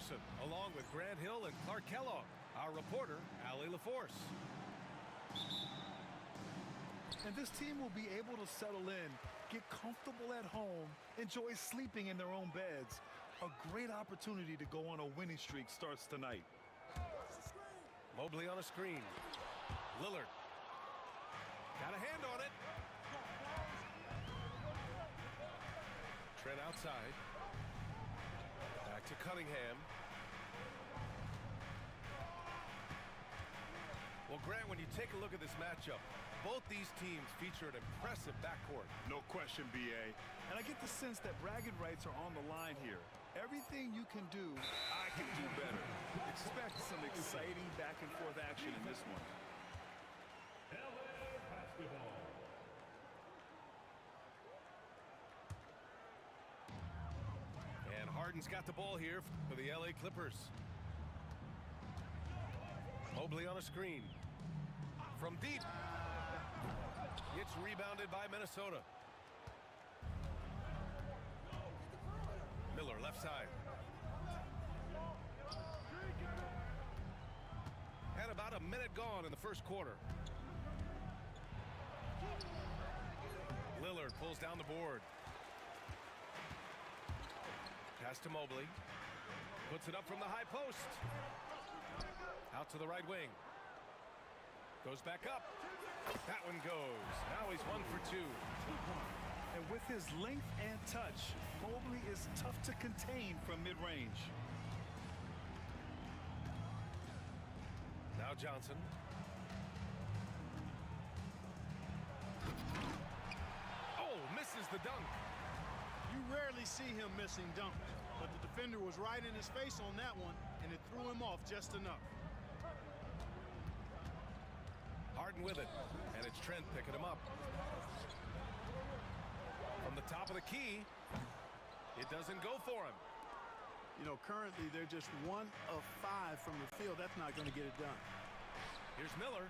Jefferson, along with Grant Hill and Clark Kellogg. Our reporter, Allie LaForce. And this team will be able to settle in, get comfortable at home, enjoy sleeping in their own beds. A great opportunity to go on a winning streak starts tonight. Mobley on a screen. Lillard. Got a hand on it. Trent outside. Back to Cunningham. Well, Grant, when you take a look at this matchup, both these teams feature an impressive backcourt. No question, B.A. And I get the sense that bragging rights are on the line here. Everything you can do, I can do better. Expect some exciting back-and-forth action in this one. LA basketball. And Harden's got the ball here for the LA Clippers. Mobley on a screen. From deep. It's rebounded by Minnesota. Miller left side. And about a minute gone in the first quarter. Lillard pulls down the board. Pass to Mobley. Puts it up from the high post. Out to the right wing. Goes back up. That one goes. Now he's 1 for 2. And with his length and touch, Mobley is tough to contain from mid-range. Now Johnson. Oh, misses the dunk. You rarely see him missing dunks, but the defender was right in his face on that one, and it threw him off just enough. Harden with it, and it's Trent picking him up. From the top of the key, it doesn't go for him. You know, currently they're just 1 of 5 from the field. That's not going to get it done. Here's Miller.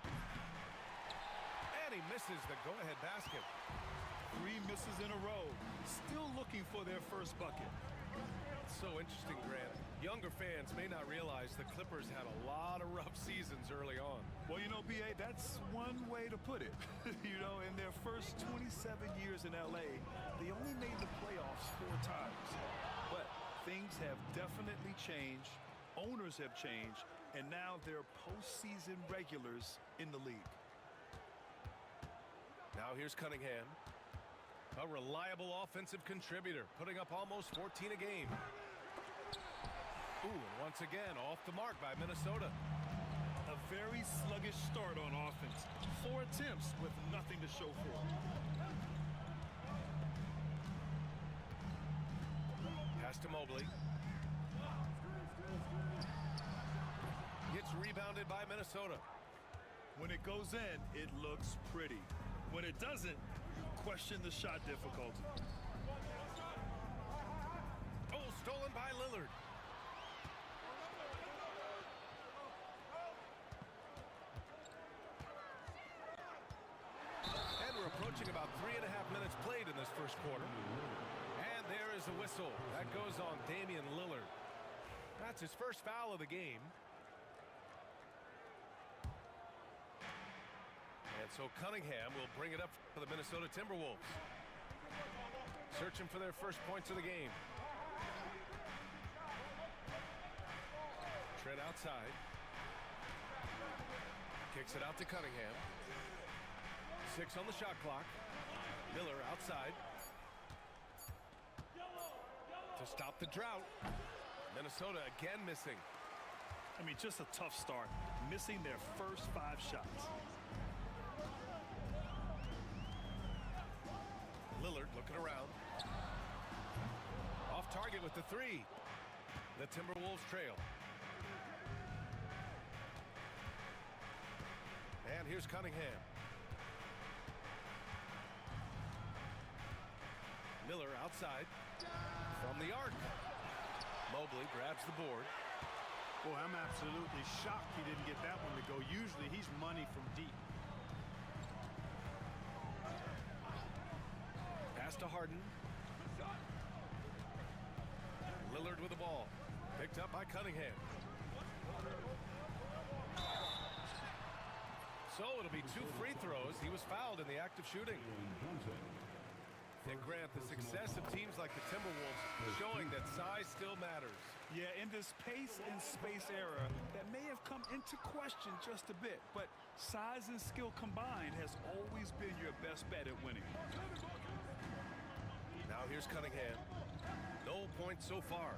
And he misses the go-ahead basket. 3 misses in a row. Still looking for their first bucket. So interesting, Grant. Younger fans may not realize the Clippers had a lot of rough seasons early on. Well, you know, B.A., that's one way to put it. You know, in their first 27 years in L.A., they only made the playoffs 4 times. But things have definitely changed. Owners have changed. And now they're postseason regulars in the league. Now here's Cunningham. A reliable offensive contributor, putting up almost 14 a game. Ooh, and once again, off the mark by Minnesota. A very sluggish start on offense. 4 attempts with nothing to show for it. Pass to Mobley. Gets rebounded by Minnesota. When it goes in, it looks pretty. When it doesn't, you question the shot difficulty. Oh, stolen by Lillard. And we're approaching about 3.5 minutes played in this first quarter. And there is a whistle. That goes on Damian Lillard. That's his first foul of the game. And so Cunningham will bring it up for the Minnesota Timberwolves. Searching for their first points of the game. Trent outside. Kicks it out to Cunningham. 6 on the shot clock. Miller outside. To stop the drought. Minnesota again missing. I mean, just a tough start. Missing their first 5 shots. Lillard looking around. Off target with the 3. The Timberwolves trail. And here's Cunningham. Miller outside. From the arc. Mobley grabs the board. Boy, I'm absolutely shocked he didn't get that one to go. Usually he's money from deep. Pass to Harden. Lillard with the ball. Picked up by Cunningham. So it'll be 2 free throws. He was fouled in the act of shooting. And Grant, the success of teams like the Timberwolves showing that size still matters. Yeah, in this pace and space era, that may have come into question just a bit, but size and skill combined has always been your best bet at winning. Now here's Cunningham. No points so far.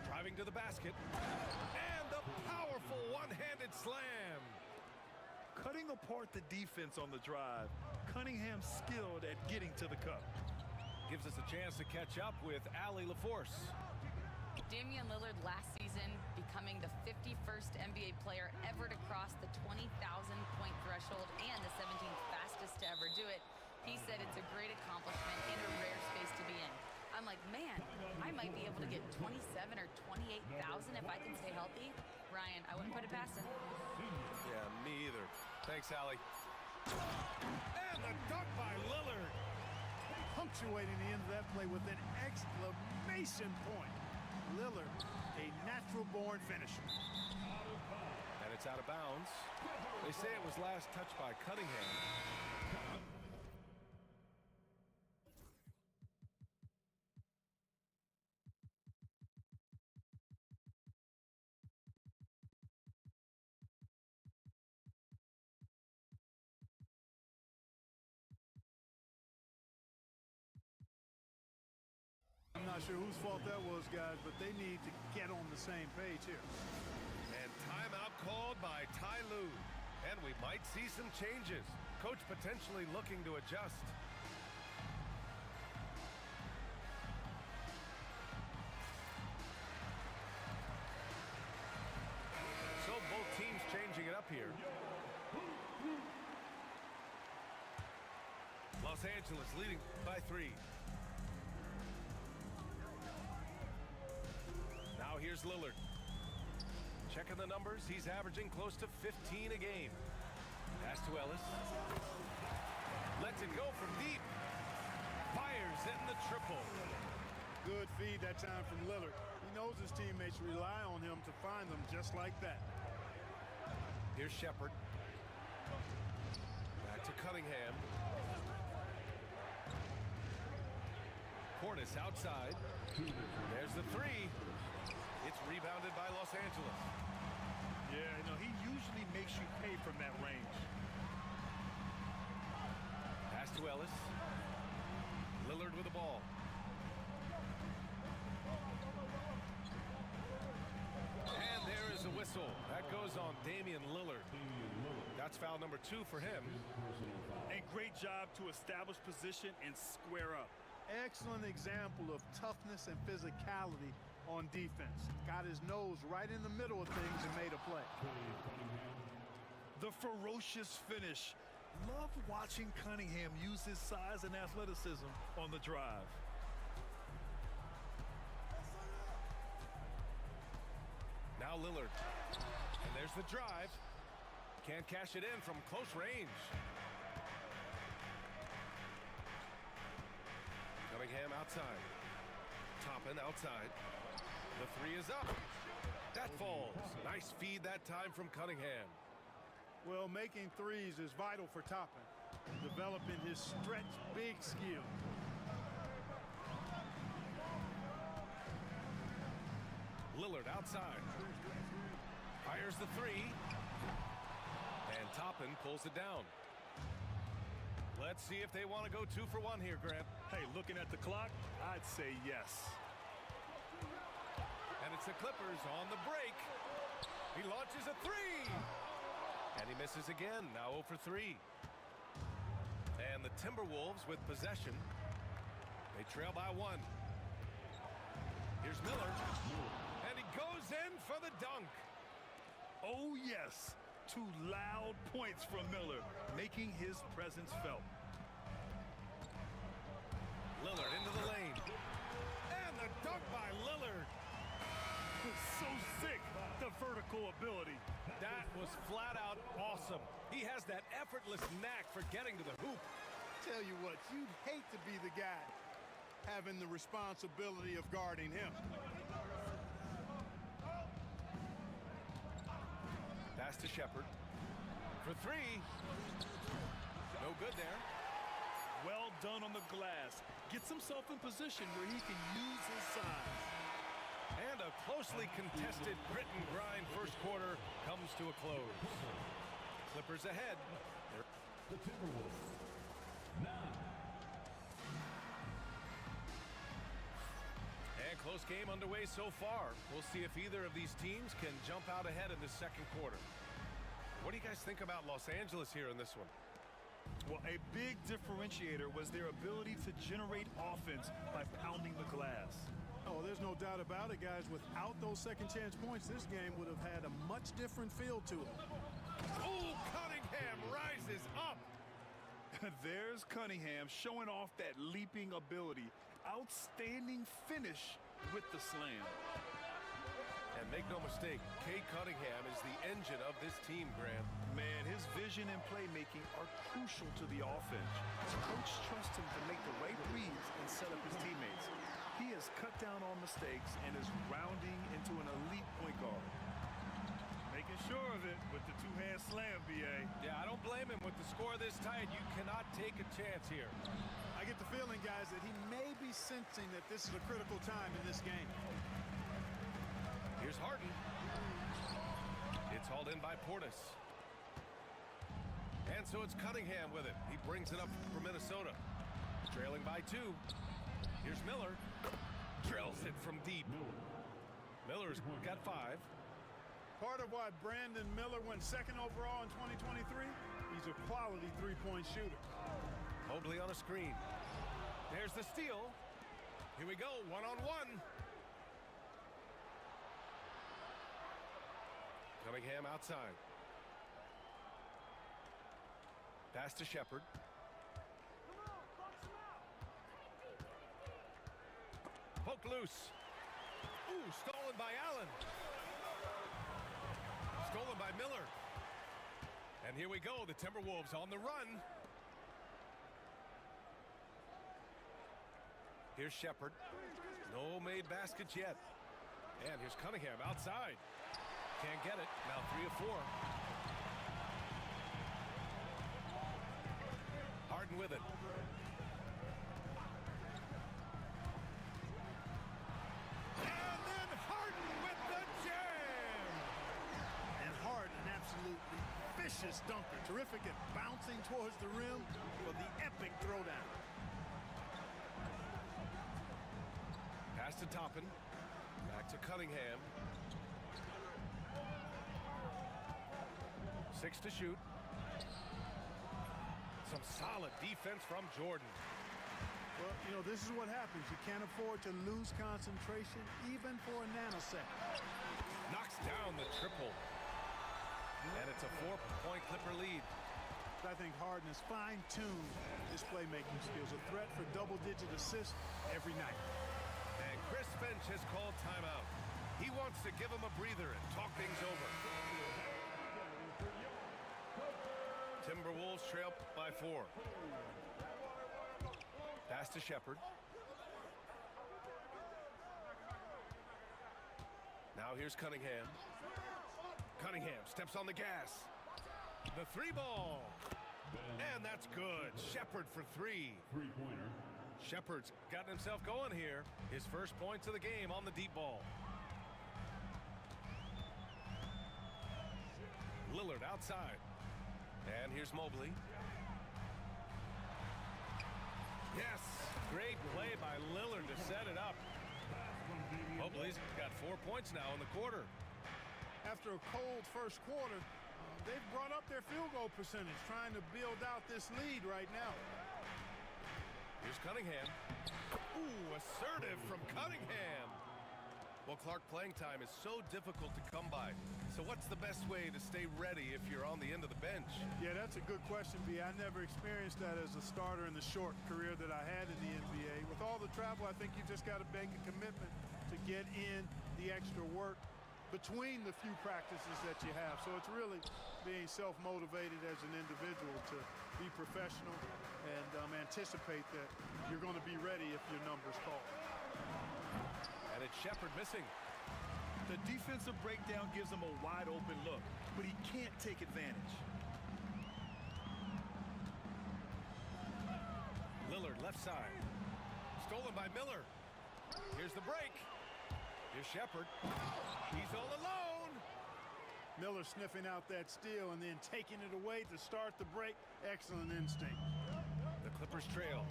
Driving to the basket. And the powerful one-handed slam. Cutting apart the defense on the drive, Cunningham skilled at getting to the cup. Gives us a chance to catch up with Allie LaForce. Damian Lillard last season becoming the 51st NBA player ever to cross the 20,000-point threshold and the 17th fastest to ever do it. He said it's a great accomplishment and a rare space to be in. I'm like, man, I might be able to get 27 or 28,000 if I can stay healthy. Ryan, I wouldn't put it past him. Yeah, me either. Thanks, Allie. And the dunk by Lillard. Punctuating the end of that play with an exclamation point. Lillard, a natural-born finisher. And it's out of bounds. They say it was last touched by Cunningham. I'm not sure whose fault that was, guys, but they need to get on the same page here. And timeout called by Ty Lue. And we might see some changes. Coach potentially looking to adjust. So both teams changing it up here. Los Angeles leading by 3. Now here's Lillard. Checking the numbers, he's averaging close to 15 a game. Pass to Ellis. Lets it go from deep. Fires in the triple. Good feed that time from Lillard. He knows his teammates rely on him to find them just like that. Here's Shepard. Back to Cunningham. Portis outside. There's the 3. It's rebounded by Los Angeles. Yeah, you know, he usually makes you pay from that range. Pass to Ellis. Lillard with the ball. And there is a whistle. That goes on Damian Lillard. That's foul number 2 for him. And great job to establish position and square up. Excellent example of toughness and physicality on defense. Got his nose right in the middle of things and made a play. The ferocious finish. Love watching Cunningham use his size and athleticism on the drive. Now Lillard. And there's the drive. Can't cash it in from close range. Cunningham outside. Toppin outside. The 3 is up. That falls. Nice feed that time from Cunningham. Well, making threes is vital for Toppin, developing his stretch big skill. Lillard outside. Fires the 3. And Toppin pulls it down. Let's see if they want to go 2 for 1 here, Grant. Hey, looking at the clock, I'd say yes. And it's the Clippers on the break. He launches a 3. And he misses again, now 0 for 3. And the Timberwolves with possession. They trail by 1. Here's Miller. And he goes in for the dunk. Oh, yes. 2 loud points from Miller, making his presence felt. Lillard into the lane. And the dunk by Lillard. So sick, the vertical ability. That was flat out awesome. He has that effortless knack for getting to the hoop. Tell you what, you'd hate to be the guy having the responsibility of guarding him. Pass to Shepard. For three. No good there. Well done on the glass. Gets himself in position where he can use his size. And a closely contested grit and grind first quarter comes to a close. Clippers ahead. The Timberwolves. 9. And close game underway so far. We'll see if either of these teams can jump out ahead in the second quarter. What do you guys think about Los Angeles here in this one? Well, a big differentiator was their ability to generate offense by pounding the glass. Oh, there's no doubt about it, guys. Without those second chance points, this game would have had a much different feel to it. Oh, Cunningham rises up. There's Cunningham showing off that leaping ability. Outstanding finish with the slam. And make no mistake, Cade Cunningham is the engine of this team, Graham. Man, his vision and playmaking are crucial to the offense. His coach trusts him to make the right reads and set up his teammates. He has cut down on mistakes and is rounding into an elite point guard. Making sure of it with the two-hand slam, B.A. Yeah, I don't blame him. With the score this tight, you cannot take a chance here. I get the feeling, guys, that he may be sensing that this is a critical time in this game. Here's Harden. It's hauled in by Portis. And so it's Cunningham with it. He brings it up for Minnesota. Trailing by 2. Here's Miller. Drills it from deep. Miller's got 5. Part of why Brandon Miller went second overall in 2023, he's a quality three-point shooter. Mobley on a screen. There's the steal. Here we go, one-on-one. Cunningham outside. Pass to Shepard. Poked loose. Ooh, stolen by Allen. Stolen by Miller. And here we go, the Timberwolves on the run. Here's Shepard. No made baskets yet. And here's Cunningham outside. Can't get it. Now 3 of 4. Harden with it. And then Harden with the jam. And Harden, an absolutely vicious dunker. Terrific at bouncing towards the rim for the epic throwdown. Pass to Toppin. Back to Cunningham. 6 to shoot. Some solid defense from Jordan. Well, you know, this is what happens. You can't afford to lose concentration even for a nanosecond. Knocks down the triple. And it's a 4-point Clipper lead. I think Harden has fine-tuned his playmaking skills. A threat for double-digit assists every night. And Chris Finch has called timeout. He wants to give him a breather and talk things over. Timberwolves trail by 4. Pass to Shepard. Now here's Cunningham. Cunningham steps on the gas. The 3 ball. And that's good. Shepard for 3. Three-pointer. Shepard's gotten himself going here. His first points of the game on the deep ball. Lillard outside. And here's Mobley. Yes, great play by Lillard to set it up. Mobley's got 4 points now in the quarter. After a cold first quarter, they've brought up their field goal percentage, trying to build out this lead right now. Here's Cunningham. Ooh, assertive from Cunningham. Well, Clark, playing time is so difficult to come by. So what's the best way to stay ready if you're on the end of the bench? Yeah, that's a good question, B. I never experienced that as a starter in the short career that I had in the NBA. With all the travel, I think you just got to make a commitment to get in the extra work between the few practices that you have. So it's really being self-motivated as an individual to be professional and anticipate that you're going to be ready if your number's called. And it's Shepard missing. The defensive breakdown gives him a wide open look, but he can't take advantage. Lillard left side. Stolen by Miller. Here's the break. Here's Shepard. He's all alone. Miller sniffing out that steal and then taking it away to start the break. Excellent instinct. The Clippers trail.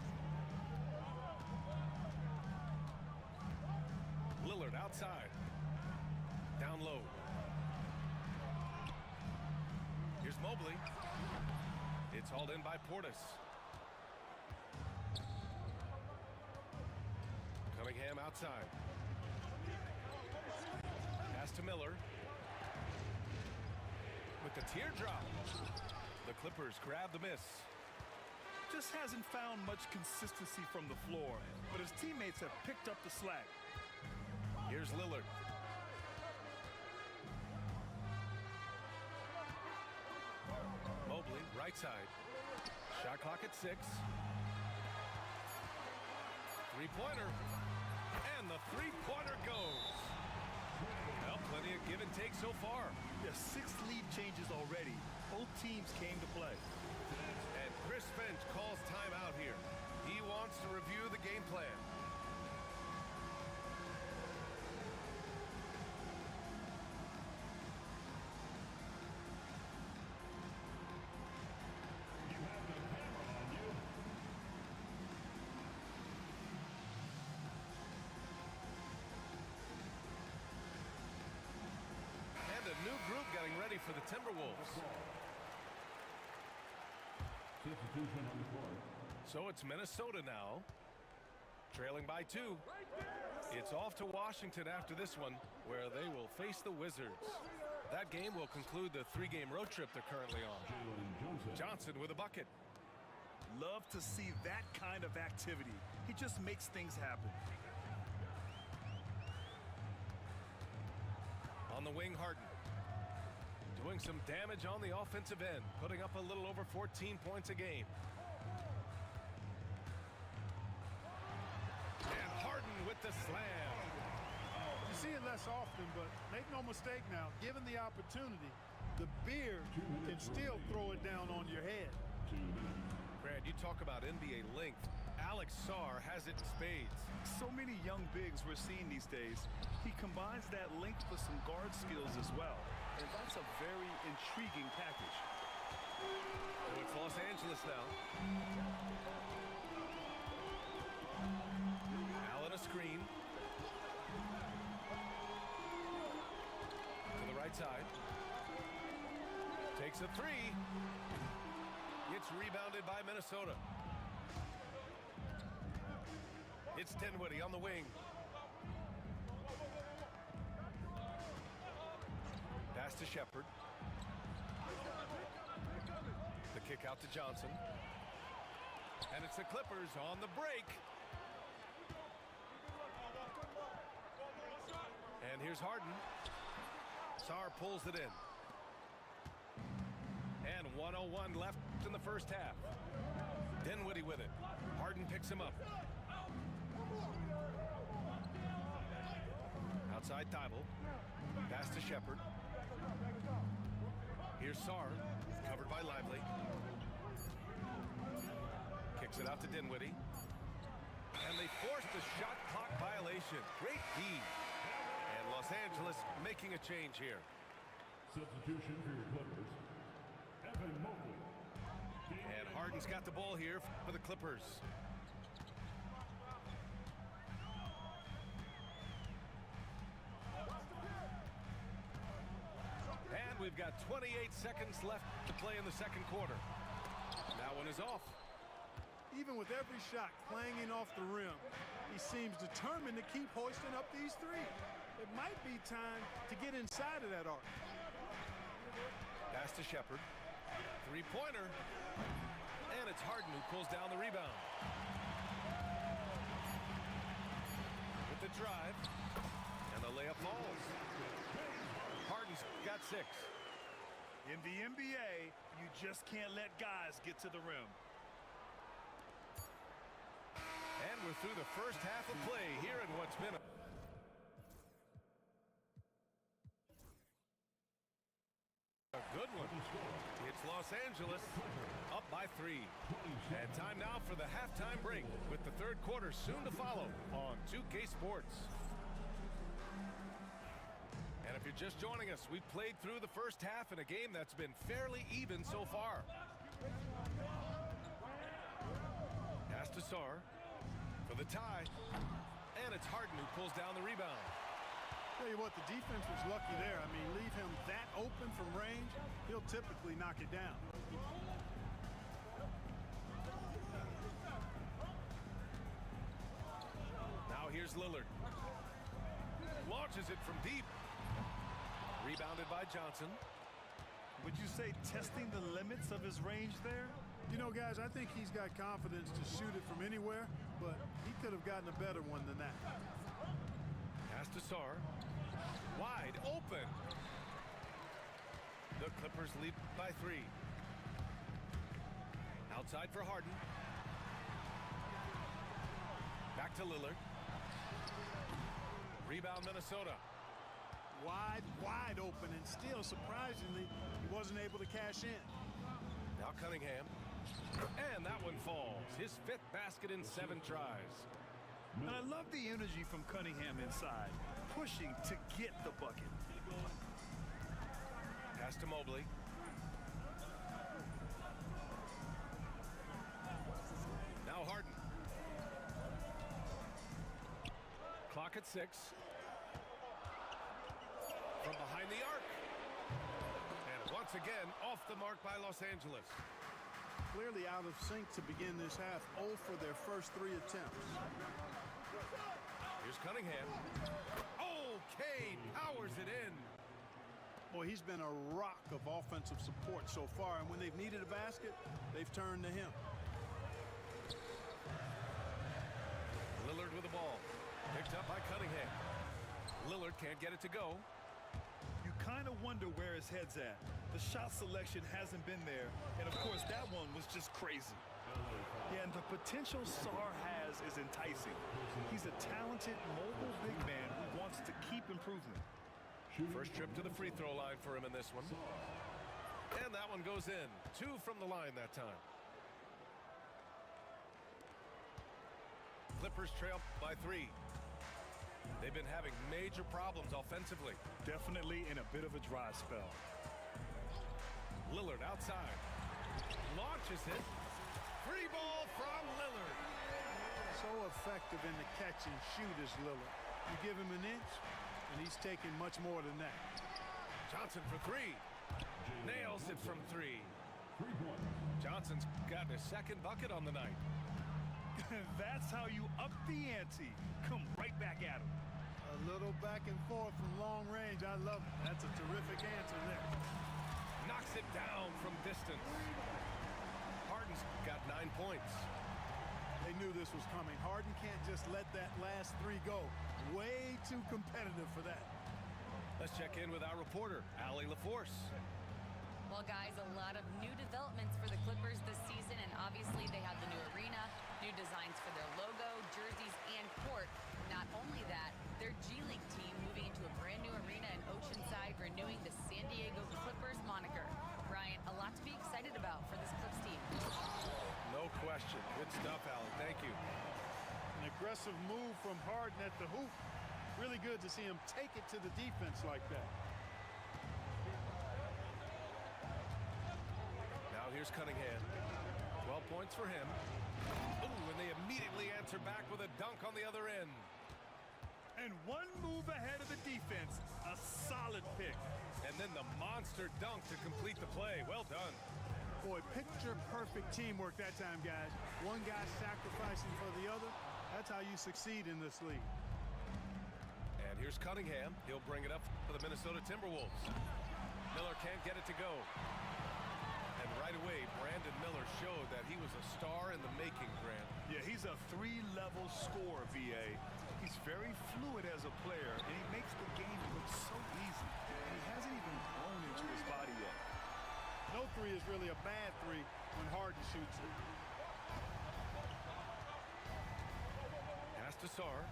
Lillard outside. Down low. Here's Mobley. It's hauled in by Portis. Cunningham outside. Pass to Miller. With the teardrop. The Clippers grab the miss. Just hasn't found much consistency from the floor, but his teammates have picked up the slack. Here's Lillard. Mobley, right side. Shot clock at 6. Three-pointer. And the three-pointer goes. Well, plenty of give and take so far. Their 6 lead changes already. Both teams came to play. And Chris Finch calls timeout here. He wants to review the game plan. New group getting ready for the Timberwolves. Substitution on the court. So it's Minnesota now, trailing by 2. It's off to Washington after this one, where they will face the Wizards. That game will conclude the 3-game road trip they're currently on. Johnson with a bucket. Love to see that kind of activity. He just makes things happen. On the wing, Harden. Doing some damage on the offensive end, putting up a little over 14 points a game. And Harden with the slam. You see it less often, but make no mistake now, given the opportunity, the beard can still throw it down on your head. Brad, you talk about NBA length. Alex Sarr has it in spades. So many young bigs we're seeing these days. He combines that length with some guard skills as well. And that's a very intriguing package. So it's Los Angeles now. Allen a screen. To the right side. Takes a 3. It's rebounded by Minnesota. It's Dinwiddie on the wing. Pass to Shepard. The kick out to Johnson. And it's the Clippers on the break. And here's Harden. Sarr pulls it in. And 1:01 left in the first half. Dinwiddie with it. Harden picks him up. Outside Thibault. Pass to Shepard. Here's Sarr, covered by Lively. Kicks it out to Dinwiddie. And they force the shot clock violation. Great D. And Los Angeles making a change here. Substitution for your Clippers. Evan Mobley. And Harden's got the ball here for the Clippers. And we've got 28 seconds left to play in the second quarter. That one is off. Even with every shot clanging off the rim, he seems determined to keep hoisting up these 3. It might be time to get inside of that arc. Pass to Shepard. Three-pointer. And it's Harden who pulls down the rebound. With the drive. And the layup falls. He's got 6. In the NBA, you just can't let guys get to the rim. And we're through the first half of play here in what's been a good one. It's Los Angeles up by 3. And time now for the halftime break with the third quarter soon to follow on 2K Sports. And if you're just joining us, we've played through the first half in a game that's been fairly even so far. Pass to Sarr for the tie. And it's Harden who pulls down the rebound. Tell you what, the defense was lucky there. I mean, leave him that open from range, he'll typically knock it down. Now here's Lillard. Launches it from deep. Rebounded by Johnson. Would you say testing the limits of his range there? You know, guys, I think he's got confidence to shoot it from anywhere, but he could have gotten a better one than that. Pass to Sarr. Wide open. The Clippers lead by 3. Outside for Harden. Back to Lillard. Rebound Minnesota. Wide open, and still, surprisingly, he wasn't able to cash in. Now Cunningham. And that one falls. His 5th basket in 7 tries. And I love the energy from Cunningham inside, pushing to get the bucket. Pass to Mobley. Now Harden. Clock at 6. From behind the arc. And once again, off the mark by Los Angeles. Clearly out of sync to begin this half. 0 for their first 3 attempts. Here's Cunningham. Okay, powers it in. Boy, he's been a rock of offensive support so far, and when they've needed a basket, they've turned to him. Lillard with the ball. Picked up by Cunningham. Lillard can't get it to go. You kind of wonder where his head's at. The shot selection hasn't been there, and of course that one was just crazy. Yeah, and the potential Sarr has is enticing. He's a talented, mobile big man who wants to keep improving. First trip to the free throw line for him in this one. And that one goes in. 2 from the line that time. Clippers trail by 3. They've been having major problems offensively. Definitely in a bit of a dry spell. Lillard outside. Launches it. Free ball from Lillard. So effective in the catch and shoot is Lillard. You give him an inch, and he's taking much more than that. Johnson for 3. Nails it from 3. Johnson's got his 2nd bucket on the night. That's how you up the ante. Come right back at him. A little back and forth from long range. I love it. That's a terrific answer there. Knocks it down from distance. Harden's got 9 points. They knew this was coming. Harden can't just let that last 3 go. Way too competitive for that. Let's check in with our reporter, Allie LaForce. Well, guys, a lot of new developments for the Clippers this season, and obviously they have the new arena, new designs for their logo, jerseys, and court. Not only that, their G League team moving into a brand new arena in Oceanside, renewing the San Diego Clippers moniker. Ryan, a lot to be excited about for this Clips team. No question. Good stuff, Allie. Thank you. An aggressive move from Harden at the hoop. Really good to see him take it to the defense like that. Now here's Cunningham. 12 points for him. Ooh, and they immediately answer back with a dunk on the other end. And one move ahead of the defense. A solid pick. And then the monster dunk to complete the play. Well done. Boy, picture-perfect teamwork that time, guys. One guy sacrificing for the other. That's how you succeed in this league. And here's Cunningham. He'll bring it up for the Minnesota Timberwolves. Miller can't get it to go. And right away, Brandon Miller showed that he was a star in the making, Grant. Yeah, he's a 3-level scorer, VA. He's very fluid as a player, and he makes the game look so easy. And he hasn't even grown into his body yet. No three is really a bad three when Harden shoots it. Pass to Sarr.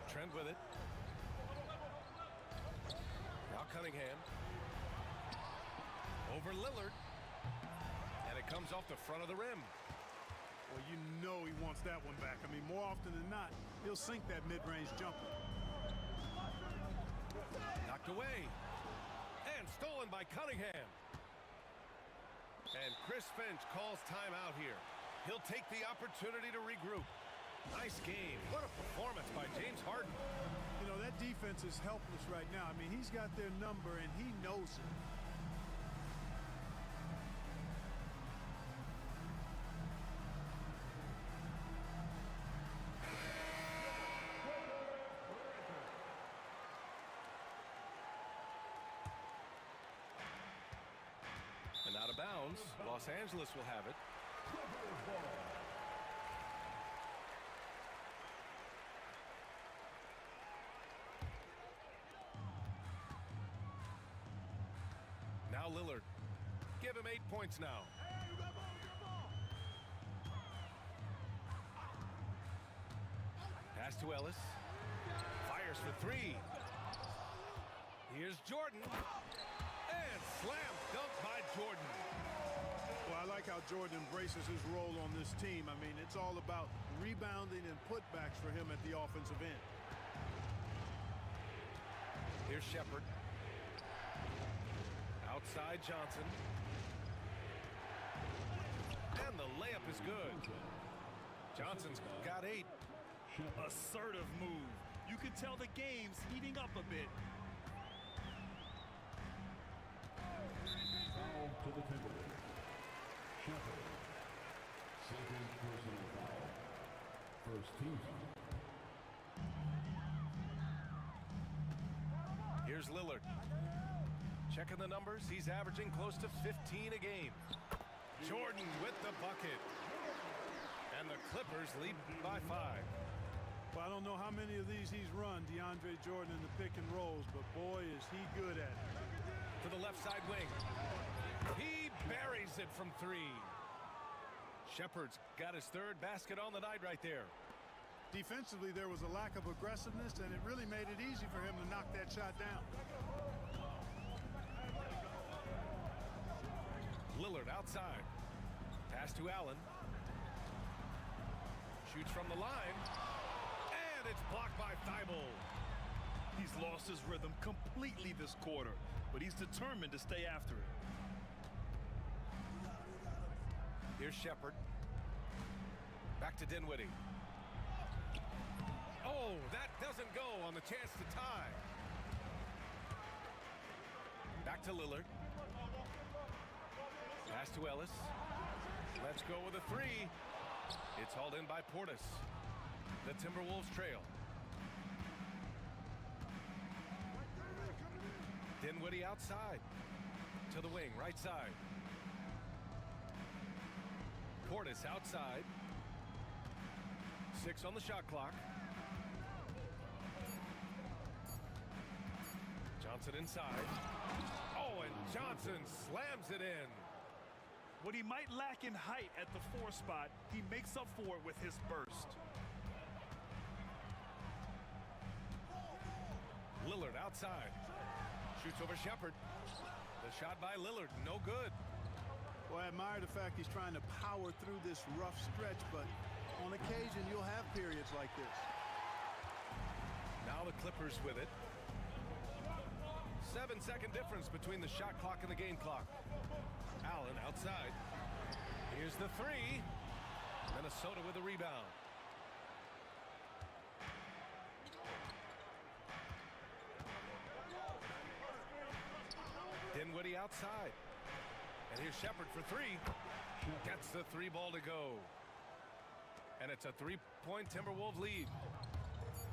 Trent with it. Now Cunningham. Over Lillard. And it comes off the front of the rim. Well, you know he wants that one back. I mean, more often than not, he'll sink that mid-range jumper. Knocked away. And stolen by Cunningham. And Chris Finch calls timeout here. He'll take the opportunity to regroup. Nice game. What a performance by James Harden. You know, that defense is helpless right now. I mean, he's got their number, and he knows it. And out of bounds, Los Angeles will have it. Now Lillard. Give him 8 points now. Pass to Ellis. Fires for three. Here's Jordan. And slam dunk by Jordan. Well, I like how Jordan embraces his role on this team. I mean, it's all about rebounding and putbacks for him at the offensive end. Here's Shepherd. Outside Johnson. And the layup is good. Johnson's got 8. Assertive move. You can tell the game's heating up a bit. Foul to the Timberwolves. Shepherd. Second personal foul. First team foul. Here's Lillard. Checking the numbers, he's averaging close to 15 a game. Jordan with the bucket. And the Clippers lead by 5. Well, I don't know how many of these he's run, DeAndre Jordan, in the pick and rolls, but boy, is he good at it. To the left side wing. He buries it from 3. Shepherd's got his 3rd basket on the night right there. Defensively, there was a lack of aggressiveness, and it really made it easy for him to knock that shot down. Lillard outside. Pass to Allen. Shoots from the line. And it's blocked by Thibault. He's lost his rhythm completely this quarter, but he's determined to stay after it. Here's Shepherd. Back to Dinwiddie. Oh, that doesn't go on the chance to tie. Back to Lillard. Pass to Ellis. Let's go with a 3. It's hauled in by Portis. The Timberwolves trail. Dinwiddie outside. To the wing, right side. Portis outside. 6 on the shot clock. Johnson inside. Oh, and Johnson slams it in. What he might lack in height at the 4 spot, he makes up for it with his burst. Lillard outside. Shoots over Shepherd. The shot by Lillard, no good. Well, I admire the fact he's trying to power through this rough stretch, but on occasion you'll have periods like this. Now the Clippers with it. 7-second difference between the shot clock and the game clock. Allen outside. Here's the 3. Minnesota with a rebound. Dinwiddie outside. And here's Shepherd for 3. Gets the 3 ball to go. And it's a 3-point Timberwolves lead.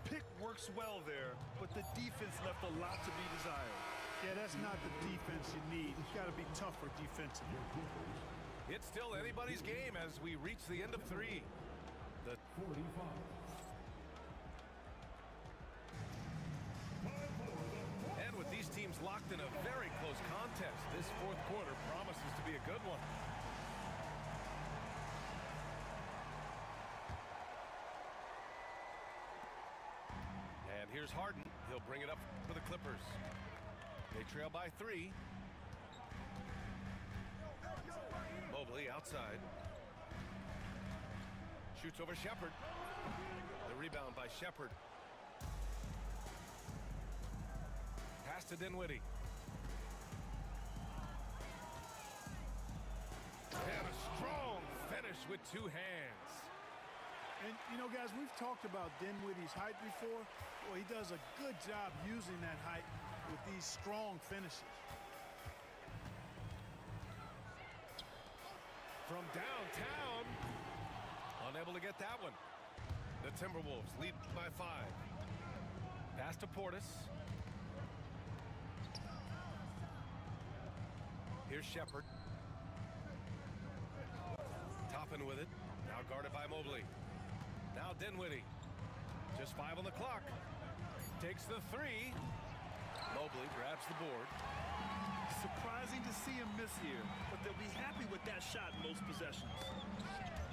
Pick works well there, but the defense left a lot to be desired. Yeah, that's not the defense you need. You've got to be tougher defensively. It's still anybody's game as we reach the end of 3. The 45. locked in a very close contest. This fourth quarter promises to be a good one. And here's Harden. He'll bring it up for the Clippers. They trail by 3. Mobley outside. Shoots over Shepherd. The rebound by Shepherd. Pass to Dinwiddie. And a strong finish with 2 hands. And, you know, guys, we've talked about Dinwiddie's height before. Well, he does a good job using that height with these strong finishes. From downtown. Unable to get that one. The Timberwolves lead by 5. Pass to Portis. Here's Shepherd. Toppin with it. Now guarded by Mobley. Now Dinwiddie. Just 5 on the clock. Takes the 3. Mobley grabs the board. Surprising to see him miss here, but they'll be happy with that shot most possessions.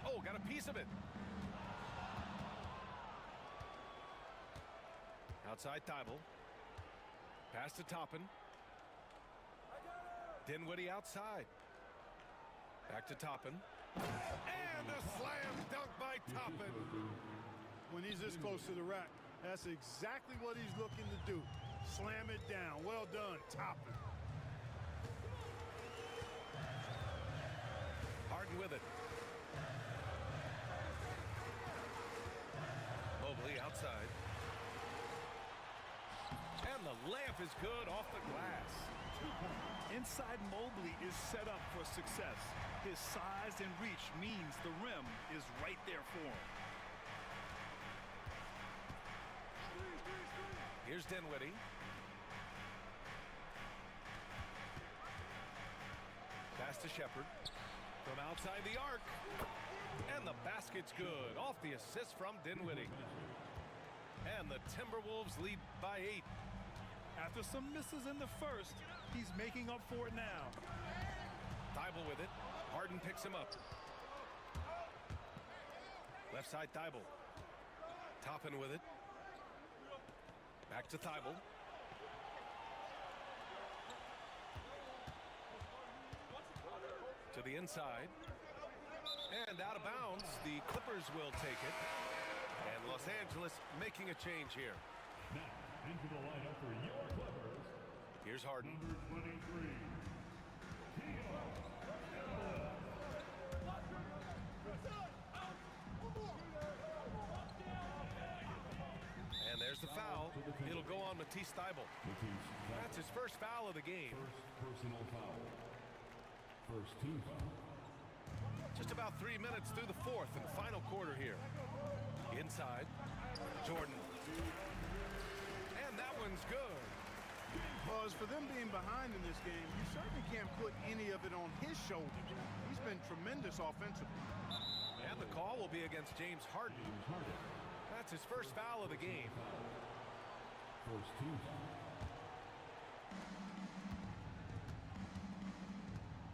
Oh, got a piece of it. Outside Thibault. Pass to Toppin. Dinwiddie outside. Back to Toppin. And a slam dunk by Toppin. When he's this close to the rack, that's exactly what he's looking to do. Slam it down. Well done, Toppin. Harden with it. Mobley outside. And the layup is good off the glass. Inside Mobley is set up for success. His size and reach means the rim is right there for him. Here's Dinwiddie. Pass to Shepherd. From outside the arc. And the basket's good. Off the assist from Dinwiddie. And the Timberwolves lead by 8. After some misses in the first, he's making up for it now. Thibault with it. Harden picks him up. Left side Thibault. Toppin with it. Back to Thibault. To the inside. And out of bounds. The Clippers will take it. And Los Angeles making a change here. Now, into the lineup for your Clippers. Here's Harden. Number 23. And there's the foul. It'll go on Matisse Thibault. That's his first foul of the game. First personal foul. First team foul. Just about 3 minutes through the fourth and final quarter here. Inside, Jordan. And that one's good. Well, as for them being behind in this game, you certainly can't put any of it on his shoulders. He's been tremendous offensively. And the call will be against James Harden. That's his first foul of the game. First team foul.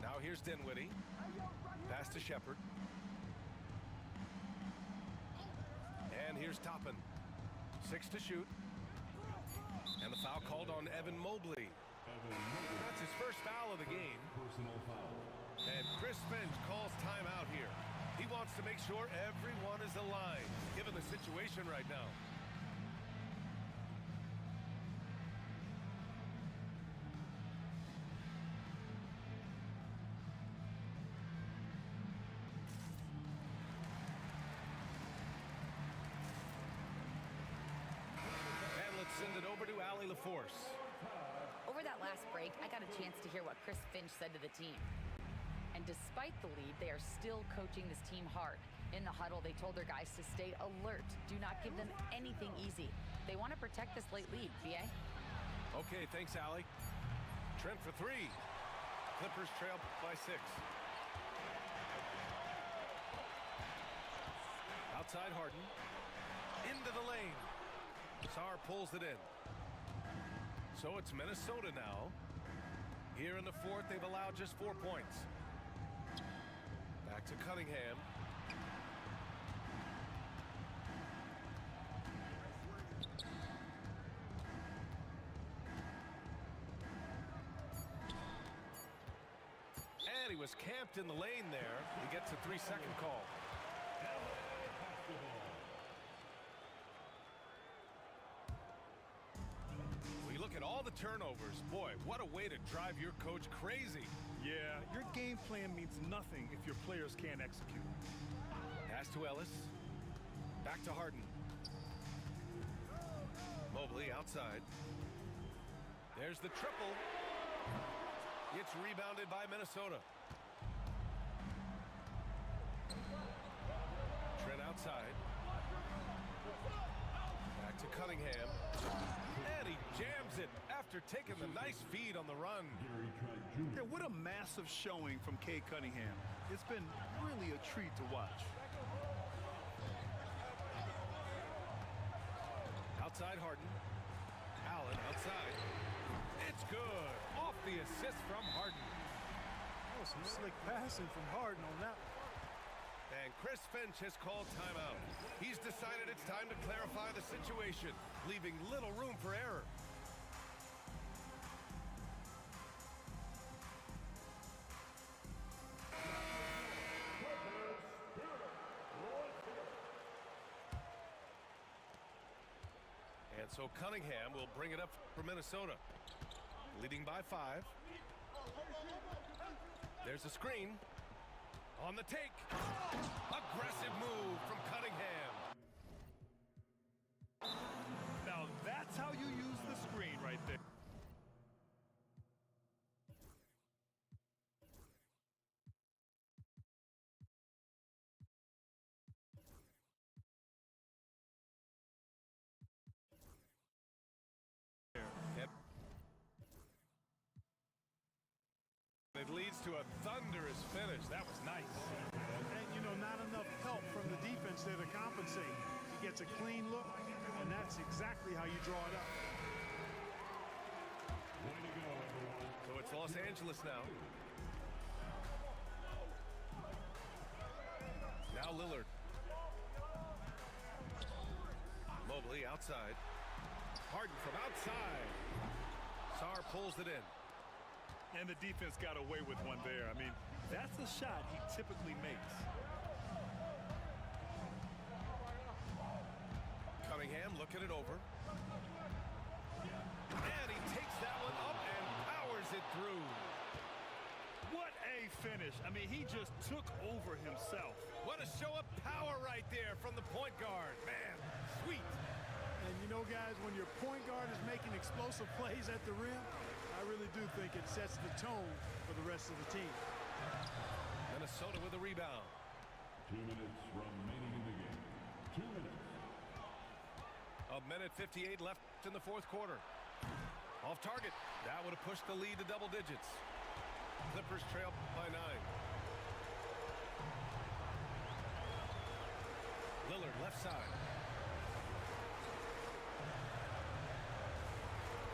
Now here's Dinwiddie. Pass to Shepherd. And here's Toppin. 6 to shoot. And the foul called on Evan Mobley. That's his first foul of the game. Personal foul. And Chris Finch calls timeout here. He wants to make sure everyone is aligned, given the situation right now. And let's send it over to Allie LaForce. Over that last break, I got a chance to hear what Chris Finch said to the team. And despite the lead, they are still coaching this team hard. In the huddle, they told their guys to stay alert. Do not give them anything easy. They want to protect this late lead, B.A. Okay, thanks, Allie. Trent for 3. Clippers trail by 6. Outside Harden. Into the lane. Sarr pulls it in. So it's Minnesota now. Here in the fourth, they've allowed just 4 points. Back to Cunningham. And he was camped in the lane there. He gets a 3-second call. We look at all the turnovers. Boy, what a way to drive your coach crazy. Yeah, your game plan means nothing if your players can't execute. Pass to Ellis. Back to Harden. Mobley outside. There's the triple. It's rebounded by Minnesota. Trent outside. Back to Cunningham. And he jams it after taking the nice feed on the run. Yeah, what a massive showing from Cade Cunningham. It's been really a treat to watch. Outside Harden. Allen outside. It's good. Off the assist from Harden. Oh, some slick passing from Harden on that one. And Chris Finch has called timeout. He's decided it's time to clarify the situation, leaving little room for error. And so Cunningham will bring it up for Minnesota, leading by 5. There's a screen. On the take. Aggressive move from Cunningham. Now that's how you use the screen right there. Yep. It leads to a thunderous finish. That was nice. And, you know, not enough help from the defense there to compensate. He gets a clean look, and that's exactly how you draw it up. So it's Los Angeles now. Now Lillard. Mobley outside. Harden from outside. Sarr pulls it in. And the defense got away with one there. I mean, that's a shot he typically makes. Cunningham looking it over. And he takes that one up and powers it through. What a finish. I mean, he just took over himself. What a show of power right there from the point guard. Man, sweet. And, you know, guys, when your point guard is making explosive plays at the rim, I really do think it sets the tone for the rest of the team. Minnesota with a rebound. 2 minutes remaining in the game. 2 minutes. A minute 58 left in the fourth quarter. Off target. That would have pushed the lead to double digits. Clippers trail by 9. Lillard left side.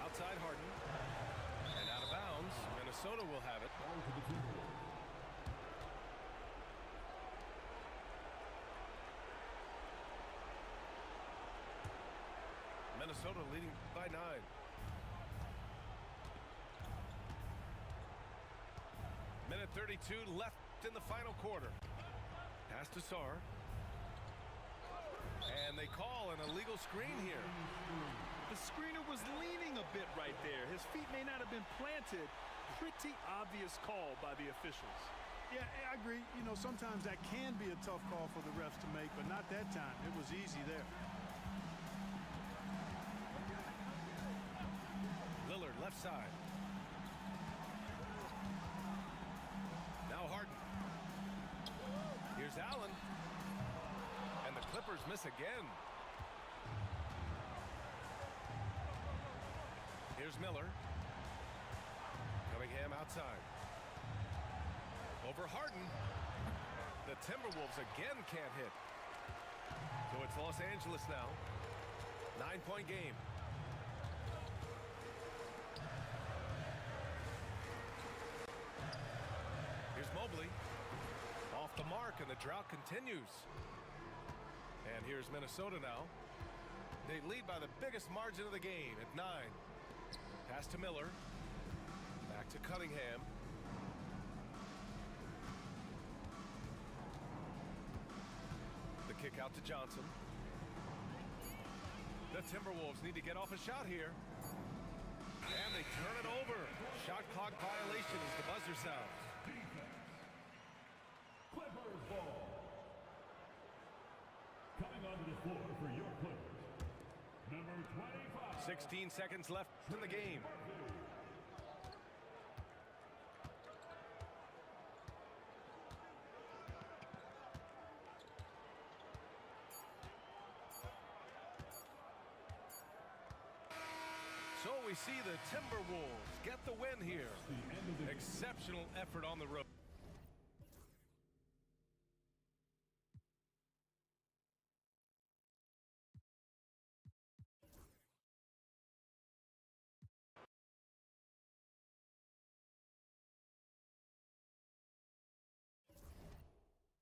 Outside Harden. And out of bounds. Minnesota will have it. Minnesota leading by 9. Minute 32 left in the final quarter. Pass to Sarr. And they call an illegal screen here. The screener was leaning a bit right there. His feet may not have been planted. Pretty obvious call by the officials. Yeah, I agree. You know, sometimes that can be a tough call for the refs to make, but not that time. It was easy there. Lillard left side. Now Harden. Here's Allen. And the Clippers miss again. Here's Miller. Cunningham outside. Over Harden. The Timberwolves again can't hit. So it's Los Angeles now. 9-point game. Mobley. Off the mark, and the drought continues. And here's Minnesota now. They lead by the biggest margin of the game at 9. Pass to Miller. Back to Cunningham. The kick out to Johnson. The Timberwolves need to get off a shot here. And they turn it over. Shot clock violation as the buzzer sounds. Clippers ball. Coming onto the floor for your Clippers, number 25. 16 seconds left in the game. So we see the Timberwolves get the win here. Exceptional effort on the road.